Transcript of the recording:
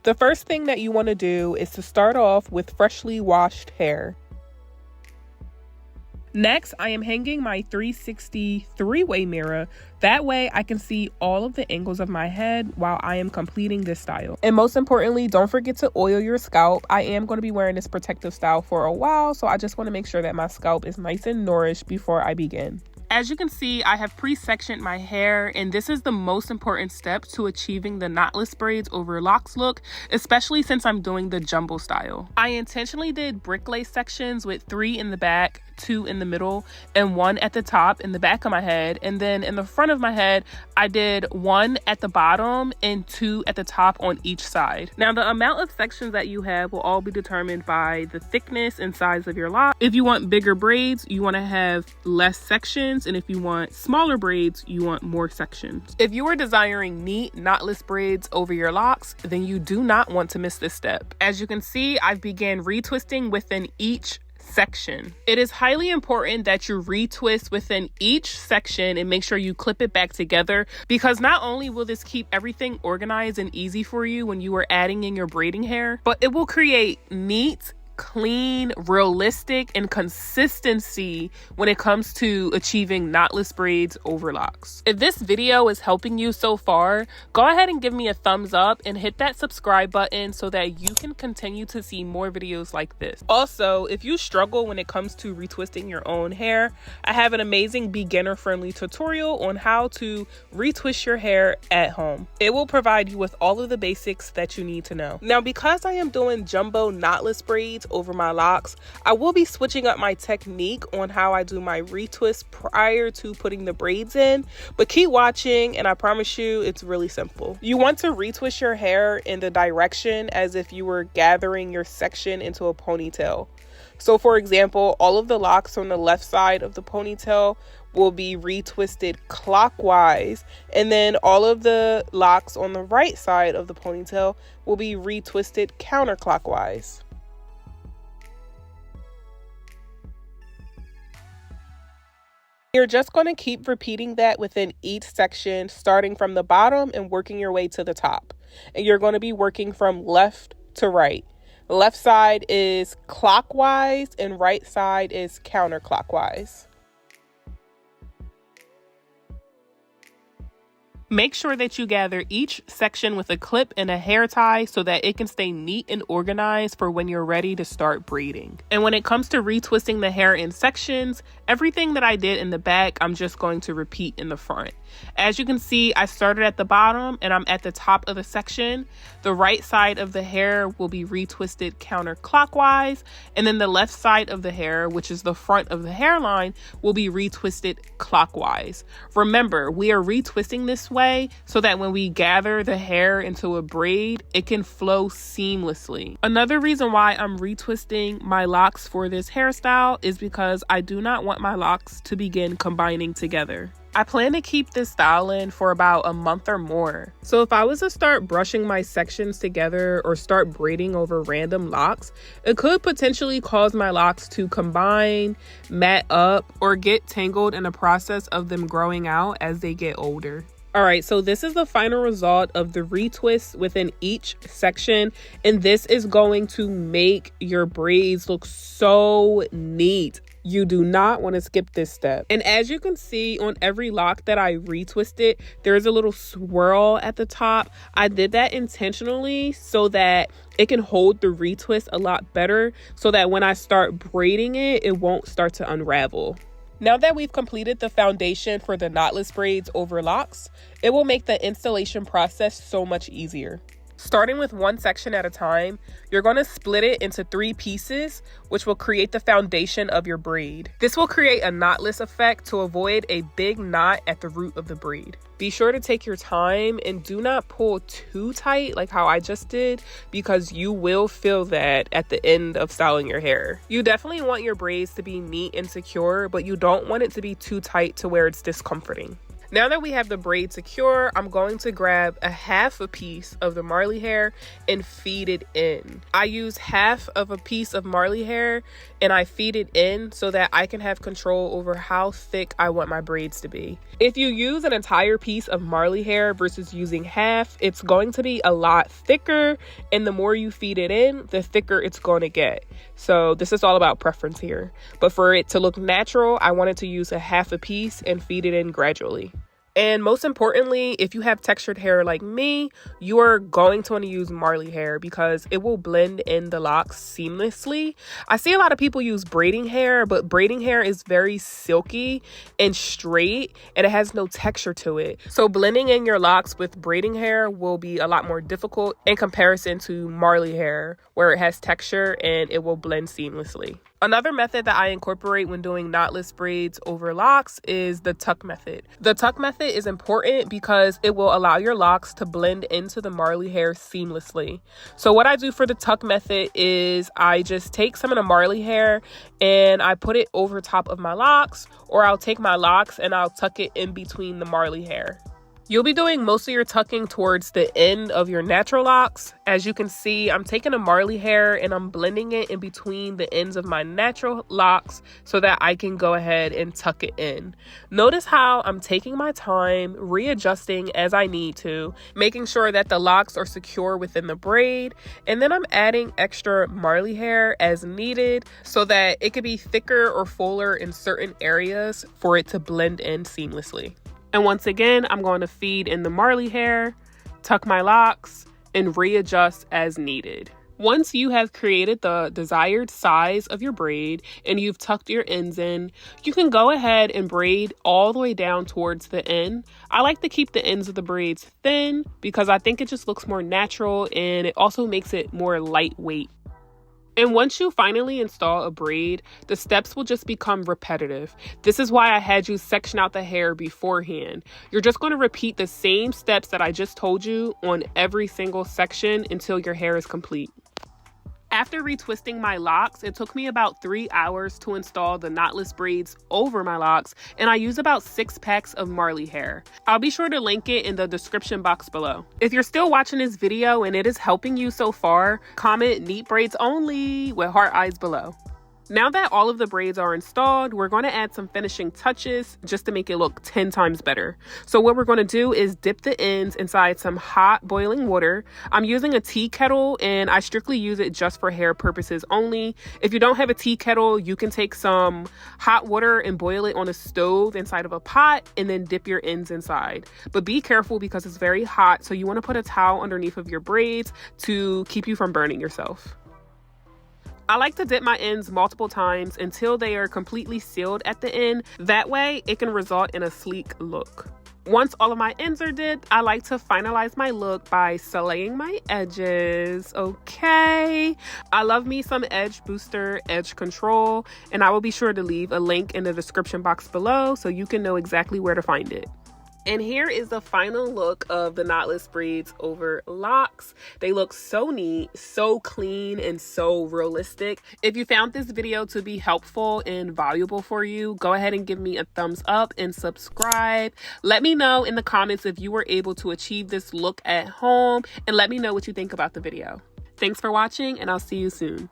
The first thing that you want to do is to start off with freshly washed hair. Next, I am hanging my 360 three-way mirror. That way I can see all of the angles of my head while I am completing this style. And most importantly, don't forget to oil your scalp. I am going to be wearing this protective style for a while, so I just want to make sure that my scalp is nice and nourished before I begin. As you can see, I have pre-sectioned my hair, and this is the most important step to achieving the knotless braids over locks look, especially since I'm doing the jumbo style. I intentionally did brick lace sections with 3 in the back, 2 in the middle, and 1 at the top in the back of my head, and then in the front of my head I did 1 at the bottom and 2 at the top on each side. Now the amount of sections that you have will all be determined by the thickness and size of your lock. If you want bigger braids, you want to have less sections, and if you want smaller braids, you want more sections. If you are desiring neat knotless braids over your locks, then you do not want to miss this step. As you can see, I've began retwisting within each section. It is highly important that you retwist within each section and make sure you clip it back together, because not only will this keep everything organized and easy for you when you are adding in your braiding hair, but it will create neat, clean, realistic, and consistency when it comes to achieving knotless braids over locks. If this video is helping you so far, go ahead and give me a thumbs up and hit that subscribe button so that you can continue to see more videos like this. Also, if you struggle when it comes to retwisting your own hair, I have an amazing beginner-friendly tutorial on how to retwist your hair at home. It will provide you with all of the basics that you need to know. Now, because I am doing jumbo knotless braids over my locks, I will be switching up my technique on how I do my retwist prior to putting the braids in, but keep watching and I promise you it's really simple. You want to retwist your hair in the direction as if you were gathering your section into a ponytail. So for example, all of the locks on the left side of the ponytail will be retwisted clockwise, and then all of the locks on the right side of the ponytail will be retwisted counterclockwise. You're just going to keep repeating that within each section, starting from the bottom and working your way to the top. And you're going to be working from left to right. Left side is clockwise and right side is counterclockwise. Make sure that you gather each section with a clip and a hair tie so that it can stay neat and organized for when you're ready to start braiding. And when it comes to retwisting the hair in sections, everything that I did in the back, I'm just going to repeat in the front. As you can see, I started at the bottom and I'm at the top of the section. The right side of the hair will be retwisted counterclockwise, and then the left side of the hair, which is the front of the hairline, will be retwisted clockwise. Remember, we are retwisting this way so that when we gather the hair into a braid, it can flow seamlessly. Another reason why I'm retwisting my locks for this hairstyle is because I do not want my locks to begin combining together. I plan to keep this style in for about a month or more. So if I was to start brushing my sections together or start braiding over random locks, it could potentially cause my locks to combine, mat up, or get tangled in the process of them growing out as they get older. All right, so this is the final result of the retwist within each section, and this is going to make your braids look so neat. You do not want to skip this step. And as you can see on every lock that I retwisted, there's a little swirl at the top. I did that intentionally so that it can hold the retwist a lot better, so that when I start braiding it, it won't start to unravel. Now that we've completed the foundation for the knotless braids over locks, it will make the installation process so much easier. Starting with one section at a time, you're going to split it into 3 pieces, which will create the foundation of your braid. This will create a knotless effect to avoid a big knot at the root of the braid. Be sure to take your time and do not pull too tight like how I just did, because you will feel that at the end of styling your hair. You definitely want your braids to be neat and secure, but you don't want it to be too tight to where it's discomforting. Now that we have the braid secure, I'm going to grab a half a piece of the Marley hair and feed it in. I use half of a piece of Marley hair and I feed it in so that I can have control over how thick I want my braids to be. If you use an entire piece of Marley hair versus using half, it's going to be a lot thicker, and the more you feed it in, the thicker it's going to get. So this is all about preference here. But for it to look natural, I wanted to use a half a piece and feed it in gradually. And most importantly, if you have textured hair like me, you are going to want to use Marley hair because it will blend in the locks seamlessly. I see a lot of people use braiding hair, but braiding hair is very silky and straight and it has no texture to it. So blending in your locks with braiding hair will be a lot more difficult in comparison to Marley hair, where it has texture and it will blend seamlessly. Another method that I incorporate when doing knotless braids over locks is the tuck method. The tuck method is important because it will allow your locks to blend into the Marley hair seamlessly. So what I do for the tuck method is I just take some of the Marley hair and I put it over top of my locks, or I'll take my locks and I'll tuck it in between the Marley hair. You'll be doing most of your tucking towards the end of your natural locks. As you can see, I'm taking a Marley hair and I'm blending it in between the ends of my natural locks so that I can go ahead and tuck it in. Notice how I'm taking my time, readjusting as I need to, making sure that the locks are secure within the braid, and then I'm adding extra Marley hair as needed so that it could be thicker or fuller in certain areas for it to blend in seamlessly. And once again, I'm going to feed in the Marley hair, tuck my locks, and readjust as needed. Once you have created the desired size of your braid and you've tucked your ends in, you can go ahead and braid all the way down towards the end. I like to keep the ends of the braids thin because I think it just looks more natural and it also makes it more lightweight. And once you finally install a braid, the steps will just become repetitive. This is why I had you section out the hair beforehand. You're just going to repeat the same steps that I just told you on every single section until your hair is complete. After retwisting my locks, it took me about 3 hours to install the knotless braids over my locks, and I use about 6 packs of Marley hair. I'll be sure to link it in the description box below. If you're still watching this video and it is helping you so far, comment "neat braids only" with heart eyes below. Now that all of the braids are installed, we're going to add some finishing touches just to make it look 10 times better. So what we're going to do is dip the ends inside some hot boiling water. I'm using a tea kettle and I strictly use it just for hair purposes only. If you don't have a tea kettle, you can take some hot water and boil it on a stove inside of a pot and then dip your ends inside. But be careful because it's very hot, so you want to put a towel underneath of your braids to keep you from burning yourself. I like to dip my ends multiple times until they are completely sealed at the end. That way, it can result in a sleek look. Once all of my ends are dipped, I like to finalize my look by slaying my edges, okay? I love me some edge booster, edge control, and I will be sure to leave a link in the description box below so you can know exactly where to find it. And here is the final look of the knotless braids over locks. They look so neat, so clean, and so realistic. If you found this video to be helpful and valuable for you, go ahead and give me a thumbs up and subscribe. Let me know in the comments if you were able to achieve this look at home, and let me know what you think about the video. Thanks for watching, and I'll see you soon.